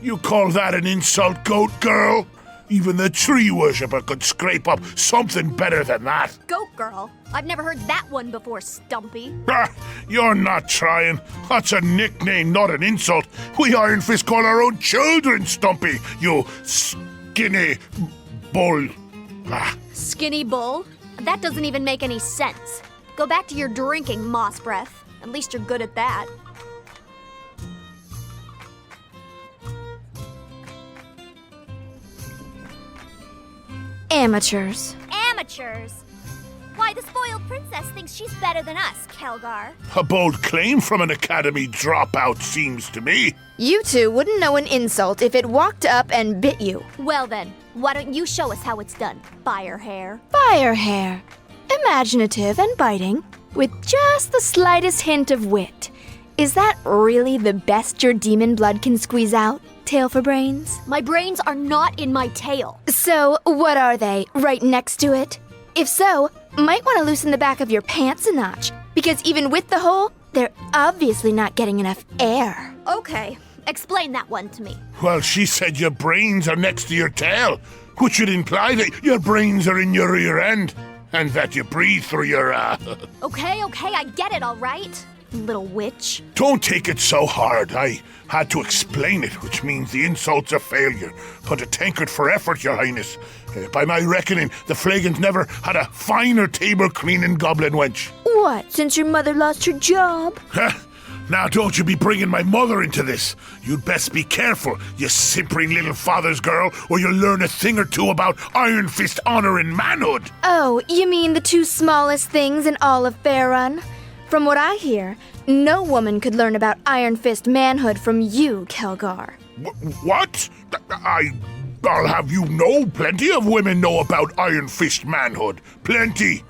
You call that an insult, goat girl? Even the tree worshipper could scrape up something better than that. Goat girl? I've never heard that one before, Stumpy. You're not trying. That's a nickname, not an insult. We Iron Fist call our own children Stumpy, you skinny bull. Skinny bull? That doesn't even make any sense. Go back to your drinking, moss breath. At least you're good at that. Amateurs. Amateurs? Why, the spoiled princess thinks she's better than us, Kelgar. A bold claim from an academy dropout, seems to me. You two wouldn't know an insult if it walked up and bit you. Well then, why don't you show us how it's done, Fire Hair? Fire hair. Imaginative and biting, with just the slightest hint of wit. Is that really the best your demon blood can squeeze out? Tail for brains? My brains are not in my tail. So, what are they? Right next to it? If so, might want to loosen the back of your pants a notch, because even with the hole, they're obviously not getting enough air. Okay, explain that one to me. Well, she said your brains are next to your tail, which would imply that your brains are in your rear end, and that you breathe through your, Okay, I get it, all right? Little witch. Don't take it so hard. I had to explain it, which means the insult's a failure. But a tankard for effort, your highness. By my reckoning, the Flagons never had a finer table cleaning goblin wench. What, since your mother lost her job? Now don't you be bringing my mother into this. You'd best be careful, you simpering little father's girl, or you'll learn a thing or two about Iron Fist honor and manhood. Oh, you mean the two smallest things in all of Faerun? From what I hear, no woman could learn about Iron Fist manhood from you, Kelgar. What? I'll have you know, plenty of women know about Iron Fist manhood. Plenty.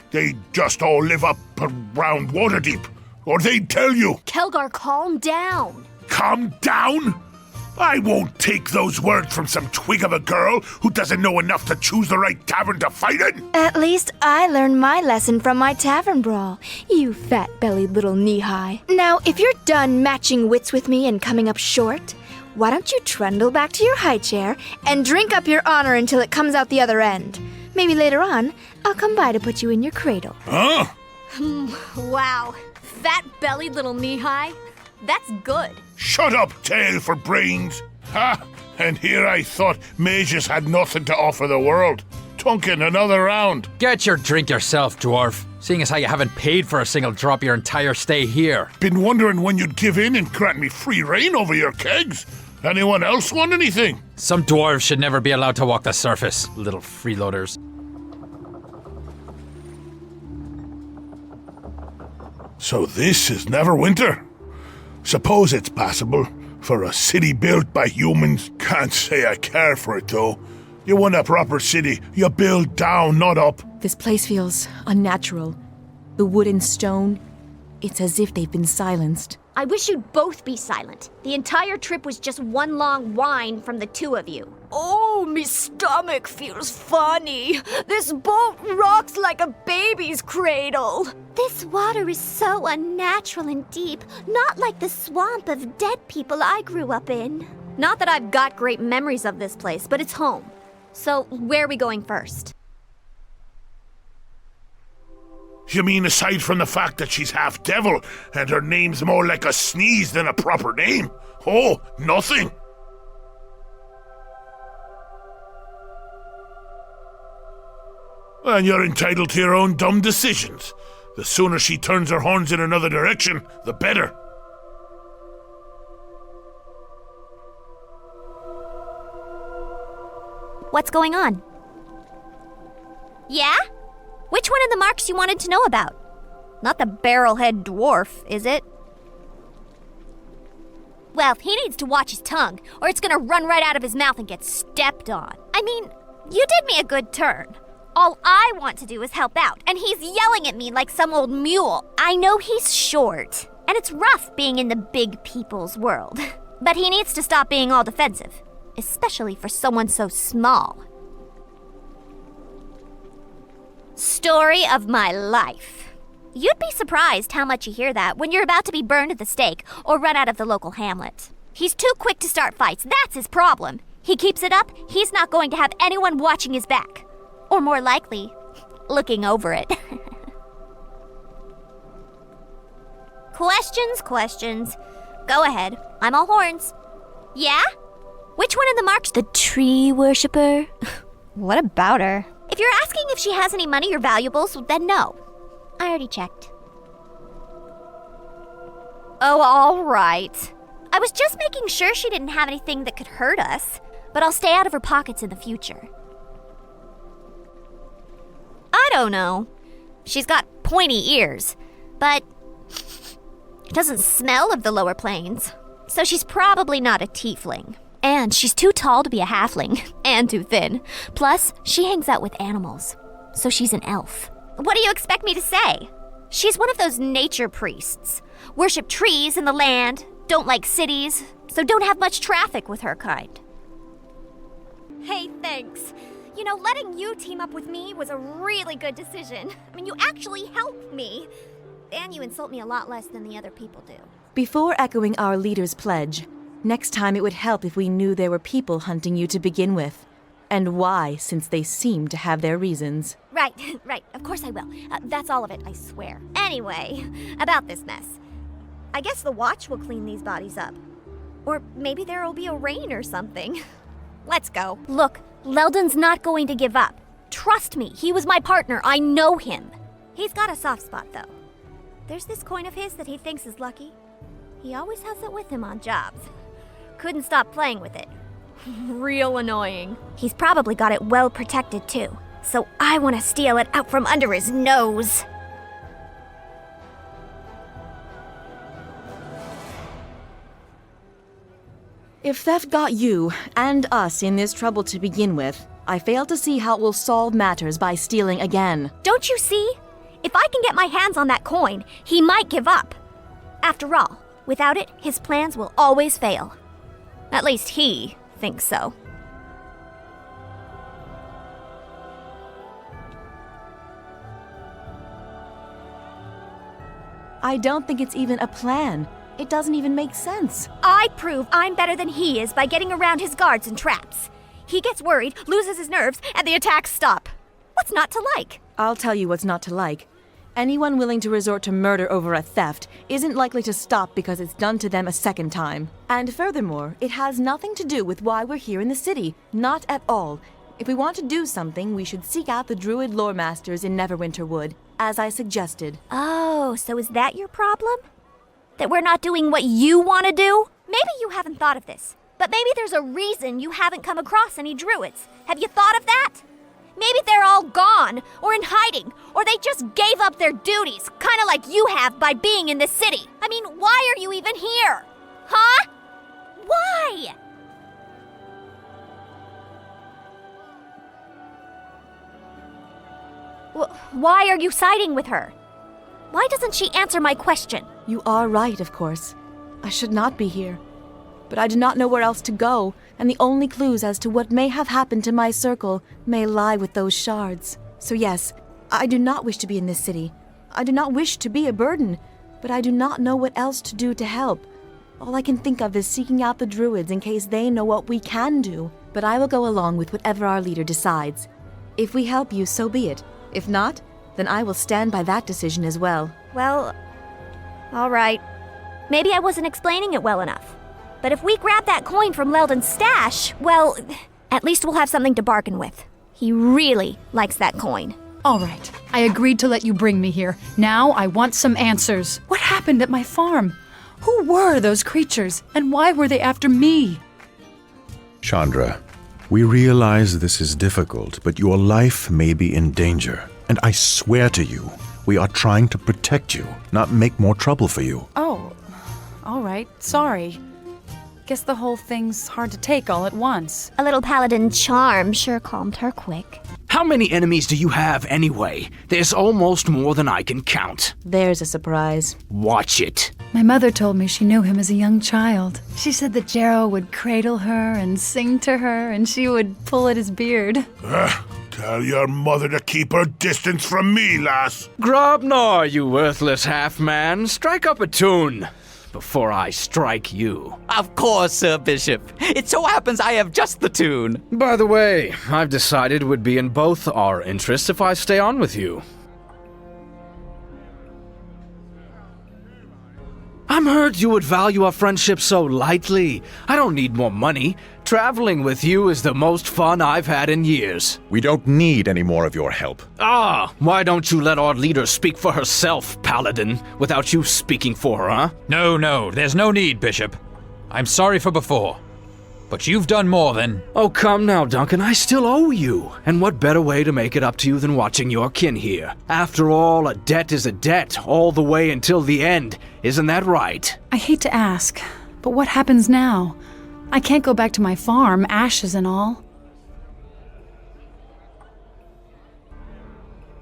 They just all live up around Waterdeep. Or they'd tell you. Kelgar, calm down. Calm down? I won't take those words from some twig of a girl who doesn't know enough to choose the right tavern to fight in. At least I learned my lesson from my tavern brawl, you fat-bellied little knee-high. Now, if you're done matching wits with me and coming up short, why don't you trundle back to your high chair and drink up your honor until it comes out the other end? Maybe later on, I'll come by to put you in your cradle. Huh? Wow, fat-bellied little knee-high? That's good. Shut up, tail for brains. Ha! And here I thought mages had nothing to offer the world. Tunkin, another round. Get your drink yourself, dwarf. Seeing as how you haven't paid for a single drop your entire stay here. Been wondering when you'd give in and grant me free reign over your kegs. Anyone else want anything? Some dwarves should never be allowed to walk the surface, little freeloaders. So this is Neverwinter? Suppose it's passable for a city built by humans. Can't say I care for it, though. You want a proper city, you build down, not up. This place feels unnatural. The wood and stone, it's as if they've been silenced. I wish you'd both be silent. The entire trip was just one long whine from the two of you. Oh, me stomach feels funny. This boat rocks like a baby's cradle. This water is so unnatural and deep, not like the swamp of dead people I grew up in. Not that I've got great memories of this place, but it's home. So, where are we going first? You mean aside from the fact that she's half devil and her name's more like a sneeze than a proper name? Oh, nothing. And you're entitled to your own dumb decisions. The sooner she turns her horns in another direction, the better. What's going on? Yeah? Which one of the marks you wanted to know about? Not the barrel-head dwarf, is it? Well, he needs to watch his tongue, or it's gonna run right out of his mouth and get stepped on. I mean, you did me a good turn. All I want to do is help out, and he's yelling at me like some old mule. I know he's short, and it's rough being in the big people's world. But he needs to stop being all defensive, especially for someone so small. Story of my life. You'd be surprised how much you hear that when you're about to be burned at the stake or run out of the local hamlet. He's too quick to start fights. That's his problem. He keeps it up, he's not going to have anyone watching his back. Or more likely, looking over it. Questions. Go ahead. I'm all horns. Yeah? Which one of the marks? The tree worshiper? What about her? If you're asking if she has any money or valuables, then no. I already checked. Oh, all right. I was just making sure she didn't have anything that could hurt us, but I'll stay out of her pockets in the future. I don't know. She's got pointy ears, but doesn't smell of the lower planes. So she's probably not a tiefling. And she's too tall to be a halfling, and too thin. Plus, she hangs out with animals, so she's an elf. What do you expect me to say? She's one of those nature priests. Worship trees and the land, don't like cities, so don't have much traffic with her kind. Hey, thanks. You know, letting you team up with me was a really good decision. I mean, you actually helped me. And you insult me a lot less than the other people do. Before echoing our leader's pledge, next time it would help if we knew there were people hunting you to begin with. And why, since they seem to have their reasons. Right. Of course I will. That's all of it, I swear. Anyway, about this mess. I guess the Watch will clean these bodies up. Or maybe there'll be a rain or something. Let's go. Look, Leldon's not going to give up. Trust me, he was my partner. I know him. He's got a soft spot, though. There's this coin of his that he thinks is lucky. He always has it with him on jobs. Couldn't stop playing with it. Real annoying. He's probably got it well protected, too. So I want to steal it out from under his nose. If theft got you and us in this trouble to begin with, I fail to see how it will solve matters by stealing again. Don't you see? If I can get my hands on that coin, he might give up. After all, without it, his plans will always fail. At least he thinks so. I don't think it's even a plan. It doesn't even make sense. I prove I'm better than he is by getting around his guards and traps. He gets worried, loses his nerves, and the attacks stop. What's not to like? I'll tell you what's not to like. Anyone willing to resort to murder over a theft isn't likely to stop because it's done to them a second time. And furthermore, it has nothing to do with why we're here in the city. Not at all. If we want to do something, we should seek out the druid lore masters in Neverwinter Wood, as I suggested. Oh, so is that your problem? That we're not doing what you want to do? Maybe you haven't thought of this, but maybe there's a reason you haven't come across any druids. Have you thought of that? Maybe they're all gone, or in hiding, or they just gave up their duties, kind of like you have by being in the city. I mean, why are you even here? Huh? Why? Why are you siding with her? Why doesn't she answer my question? You are right, of course. I should not be here. But I do not know where else to go, and the only clues as to what may have happened to my circle may lie with those shards. So yes, I do not wish to be in this city. I do not wish to be a burden, but I do not know what else to do to help. All I can think of is seeking out the druids in case they know what we can do. But I will go along with whatever our leader decides. If we help you, so be it. If not, then I will stand by that decision as well. Well, all right. Maybe I wasn't explaining it well enough. But if we grab that coin from Leldon's stash, well, at least we'll have something to bargain with. He really likes that coin. All right, I agreed to let you bring me here. Now I want some answers. What happened at my farm? Who were those creatures, and why were they after me? Shandra, we realize this is difficult, but your life may be in danger. And I swear to you, we are trying to protect you, not make more trouble for you. Oh, all right, sorry. Guess the whole thing's hard to take all at once. A little paladin charm sure calmed her quick. How many enemies do you have anyway? There's almost more than I can count. There's a surprise. Watch it. My mother told me she knew him as a young child. She said that Jarrow would cradle her and sing to her, and she would pull at his beard. Tell your mother to keep her distance from me, lass. Grobnar, you worthless half-man. Strike up a tune. before I strike you. Of course, Sir Bishop. It so happens I have just the tune. By the way, I've decided it would be in both our interests if I stay on with you. I'm hurt you would value our friendship so lightly. I don't need more money. Traveling with you is the most fun I've had in years. We don't need any more of your help. Why don't you let our leader speak for herself, Paladin, without you speaking for her, huh? No, there's no need, Bishop. I'm sorry for before. But you've done more than... Oh, come now, Duncan, I still owe you. And what better way to make it up to you than watching your kin here? After all, a debt is a debt, all the way until the end. Isn't that right? I hate to ask, but what happens now? I can't go back to my farm, ashes and all.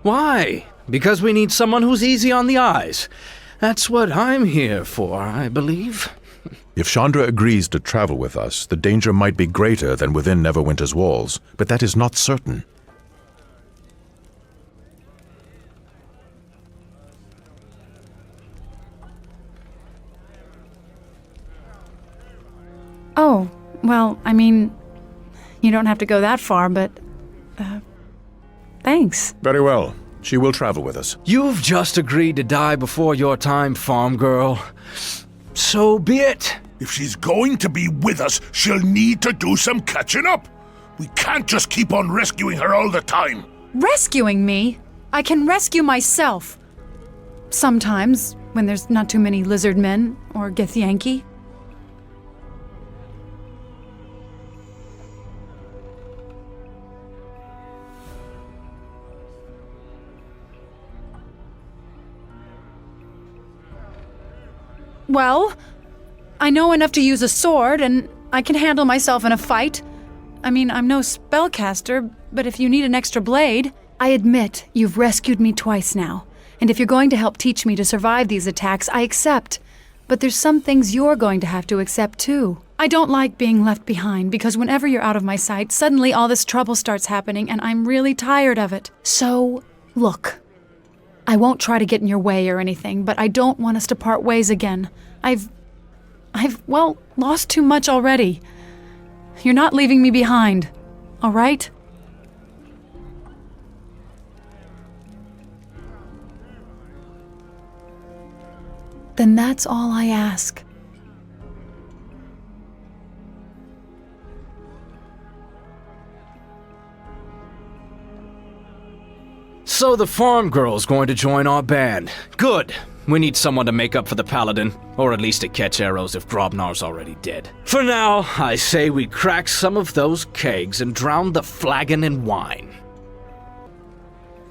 Why? Because we need someone who's easy on the eyes. That's what I'm here for, I believe. If Shandra agrees to travel with us, the danger might be greater than within Neverwinter's walls, but that is not certain. Oh, well, I mean, you don't have to go that far, but... thanks. Very well. She will travel with us. You've just agreed to die before your time, farm girl. So be it. If she's going to be with us, she'll need to do some catching up. We can't just keep on rescuing her all the time. Rescuing me? I can rescue myself. Sometimes, when there's not too many lizard men or Githyanki. Well, I know enough to use a sword, and I can handle myself in a fight. I mean, I'm no spellcaster, but if you need an extra blade... I admit you've rescued me twice now, and if you're going to help teach me to survive these attacks, I accept. But there's some things you're going to have to accept too. I don't like being left behind, because whenever you're out of my sight, suddenly all this trouble starts happening, and I'm really tired of it. So, look. I won't try to get in your way or anything, but I don't want us to part ways again. I've lost too much already. You're not leaving me behind, all right? Then that's all I ask. So the farm girl's going to join our band. Good. We need someone to make up for the paladin, or at least to catch arrows if Grobnar's already dead. For now, I say we crack some of those kegs and drown the flagon in wine.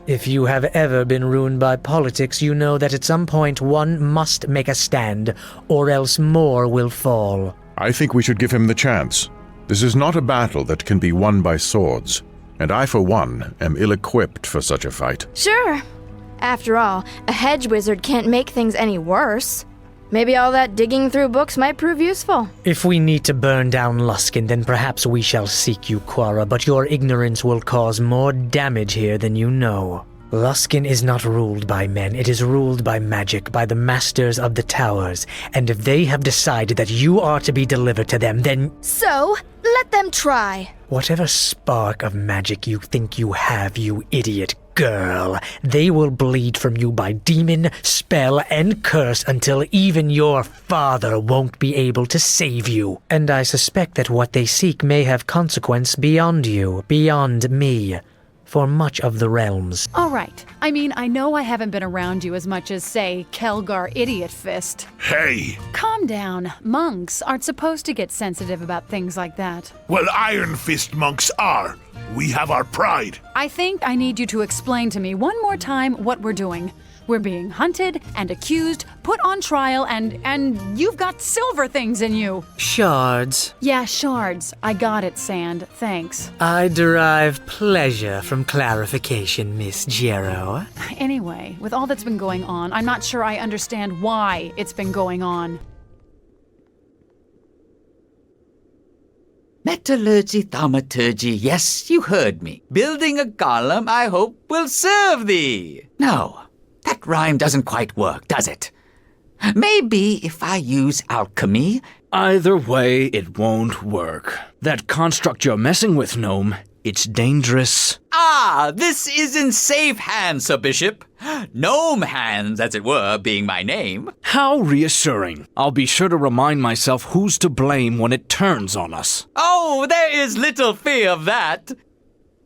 If you have ever been ruined by politics, you know that at some point one must make a stand, or else more will fall. I think we should give him the chance. This is not a battle that can be won by swords, and I, for one, am ill-equipped for such a fight. Sure. After all, a hedge wizard can't make things any worse. Maybe all that digging through books might prove useful. If we need to burn down Luskan, then perhaps we shall seek you, Quara, but your ignorance will cause more damage here than you know. Luskan is not ruled by men, it is ruled by magic, by the masters of the towers, and if they have decided that you are to be delivered to them, then... So, let them try. Whatever spark of magic you think you have, you idiot girl, they will bleed from you by demon, spell, and curse until even your father won't be able to save you. And I suspect that what they seek may have consequence beyond you, beyond me, for much of the realms. All right. I mean, I know I haven't been around you as much as, say, Kelgar Idiot Fist. Hey! Calm down. Monks aren't supposed to get sensitive about things like that. Well, Iron Fist monks are. We have our pride. I think I need you to explain to me one more time what we're doing. We're being hunted and accused, put on trial, and you've got silver things in you. Shards. Yeah, shards. I got it, Sand. Thanks. I derive pleasure from clarification, Miss Jero. Anyway, with all that's been going on, I'm not sure I understand why it's been going on. Metallurgy, thaumaturgy, yes, you heard me. Building a golem, I hope, will serve thee. No, that rhyme doesn't quite work, does it? Maybe if I use alchemy. Either way, it won't work. That construct you're messing with, Gnome, it's dangerous. Ah, this is in safe hands, Sir Bishop. Gnome hands, as it were, being my name. How reassuring. I'll be sure to remind myself who's to blame when it turns on us. Oh, there is little fear of that.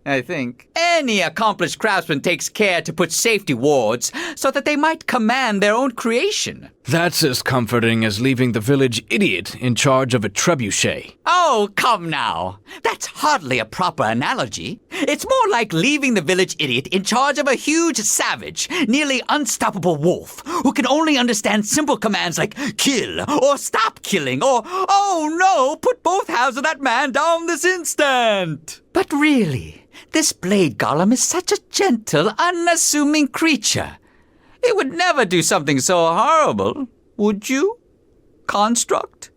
I think. Any accomplished craftsman takes care to put safety wards so that they might command their own creation. That's as comforting as leaving the village idiot in charge of a trebuchet. Oh, come now. That's hardly a proper analogy. It's more like leaving the village idiot in charge of a huge savage, nearly unstoppable wolf, who can only understand simple commands like kill, or stop killing, or, oh no, put both halves of that man down this instant. But really, this blade golem is such a gentle, unassuming creature. It would never do something so horrible, would you? Construct?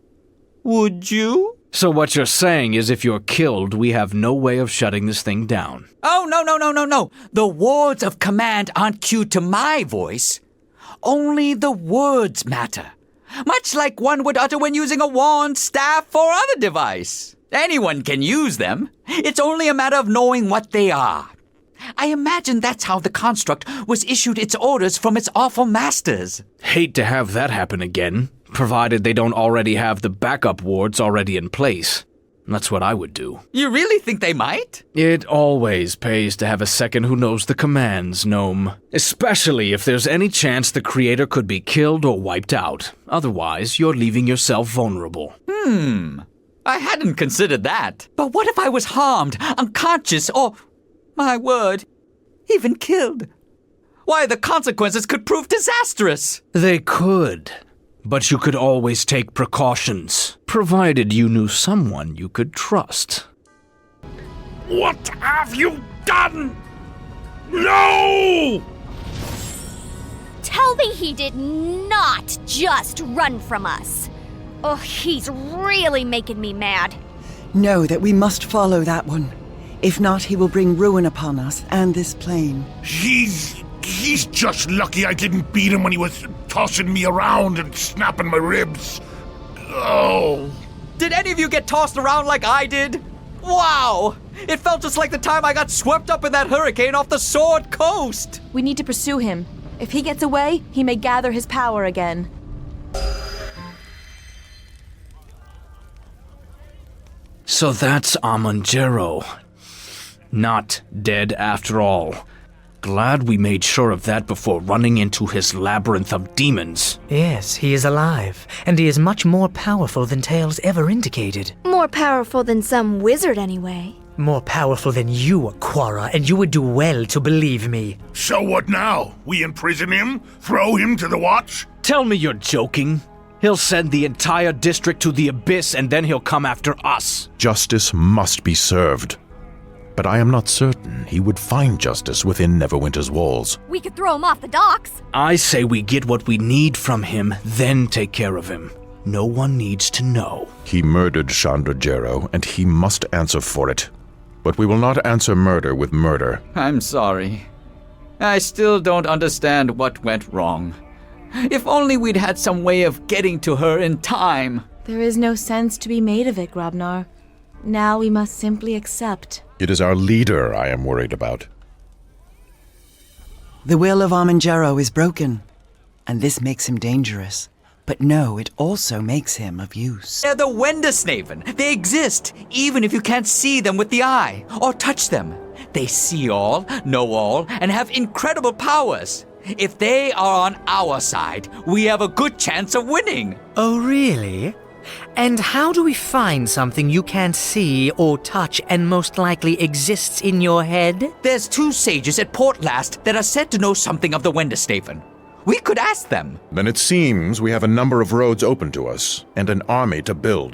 Would you? So what you're saying is if you're killed, we have no way of shutting this thing down. Oh, no. The wards of command aren't cued to my voice. Only the words matter. Much like one would utter when using a wand, staff, or other device. Anyone can use them. It's only a matter of knowing what they are. I imagine that's how the construct was issued its orders from its awful masters. Hate to have that happen again, provided they don't already have the backup wards already in place. That's what I would do. You really think they might? It always pays to have a second who knows the commands, Gnome. Especially if there's any chance the creator could be killed or wiped out. Otherwise, you're leaving yourself vulnerable. I hadn't considered that. But what if I was harmed, unconscious, or, my word, even killed? Why, the consequences could prove disastrous. They could. But you could always take precautions, provided you knew someone you could trust. What have you done? No! Tell me he did not just run from us. Oh, he's really making me mad. Know that we must follow that one. If not, he will bring ruin upon us and this plane. He's just lucky I didn't beat him when he was tossing me around and snapping my ribs. Oh. Did any of you get tossed around like I did? Wow! It felt just like the time I got swept up in that hurricane off the Sword Coast! We need to pursue him. If he gets away, he may gather his power again. So that's Amonjero. Not dead after all. Glad we made sure of that before running into his labyrinth of demons. Yes, he is alive, and he is much more powerful than Tales ever indicated. More powerful than some wizard, anyway. More powerful than you, Quara, and you would do well to believe me. So what now? We imprison him? Throw him to the watch? Tell me you're joking. He'll send the entire district to the abyss and then he'll come after us. Justice must be served. But I am not certain he would find justice within Neverwinter's walls. We could throw him off the docks. I say we get what we need from him, then take care of him. No one needs to know. He murdered Shandra Jero, and he must answer for it. But we will not answer murder with murder. I'm sorry. I still don't understand what went wrong. If only we'd had some way of getting to her in time. There is no sense to be made of it, Grobnar. Now we must simply accept. It is our leader I am worried about. The will of Amonjero is broken, and this makes him dangerous. But no, it also makes him of use. They're the Wendersnaven. They exist, even if you can't see them with the eye, or touch them. They see all, know all, and have incredible powers. If they are on our side, we have a good chance of winning. Oh, really? And how do we find something you can't see or touch and most likely exists in your head? There's 2 sages at Port Last that are said to know something of the Wendersnaven. We could ask them. Then it seems we have a number of roads open to us, and an army to build.